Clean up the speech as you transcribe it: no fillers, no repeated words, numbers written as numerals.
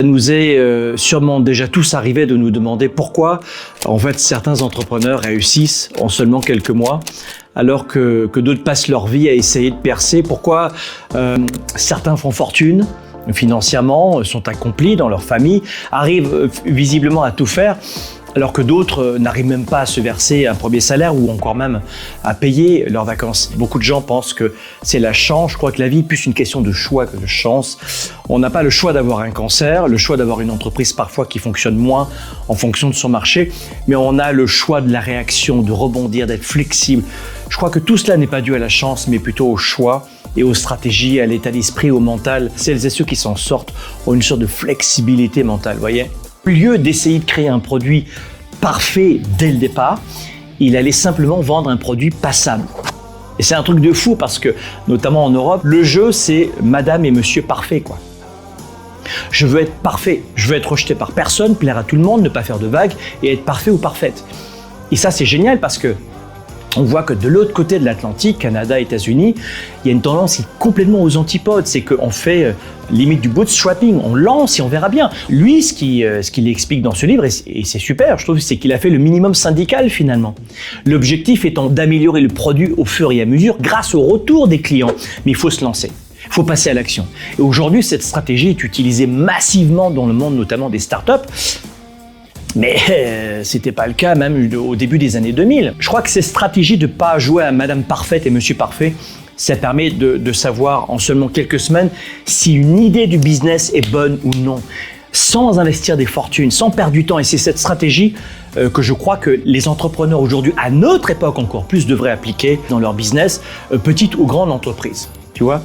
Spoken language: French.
Ça nous est sûrement déjà tous arrivé de nous demander pourquoi en fait certains entrepreneurs réussissent en seulement quelques mois alors que d'autres passent leur vie à essayer de percer. Pourquoi certains font fortune financièrement, sont accomplis dans leur famille, arrivent visiblement à tout faire alors que d'autres n'arrivent même pas à se verser un premier salaire ou encore même à payer leurs vacances. Beaucoup de gens pensent que c'est la chance. Je crois que la vie est plus une question de choix que de chance. On n'a pas le choix d'avoir un cancer, le choix d'avoir une entreprise parfois qui fonctionne moins en fonction de son marché, mais on a le choix de la réaction, de rebondir, d'être flexible. Je crois que tout cela n'est pas dû à la chance, mais plutôt au choix et aux stratégies, à l'état d'esprit, au mental. Celles et ceux qui s'en sortent ont une sorte de flexibilité mentale, voyez. Au lieu d'essayer de créer un produit parfait dès le départ, il allait simplement vendre un produit passable. Et c'est un truc de fou parce que, notamment en Europe, le jeu c'est Madame et Monsieur Parfait, quoi. Je veux être parfait, je veux être rejeté par personne, plaire à tout le monde, ne pas faire de vagues et être parfait ou parfaite. Et ça c'est génial parce que on voit que de l'autre côté de l'Atlantique, Canada, États-Unis, il y a une tendance complètement aux antipodes. C'est qu'on fait limite du bootstrapping, on lance et on verra bien. Lui, ce qu'il explique dans ce livre, et c'est super, je trouve, c'est qu'il a fait le minimum syndical finalement. L'objectif étant d'améliorer le produit au fur et à mesure grâce au retour des clients. Mais il faut se lancer. Il faut passer à l'action. Et aujourd'hui, cette stratégie est utilisée massivement dans le monde, notamment des startups. Mais c'était pas le cas même au début des années 2000. Je crois que ces stratégies de pas jouer à Madame Parfaite et Monsieur Parfait, ça permet de savoir en seulement quelques semaines si une idée du business est bonne ou non, sans investir des fortunes, sans perdre du temps. Et c'est cette stratégie que je crois que les entrepreneurs aujourd'hui, à notre époque encore plus, devraient appliquer dans leur business, petite ou grande entreprise. Tu vois ?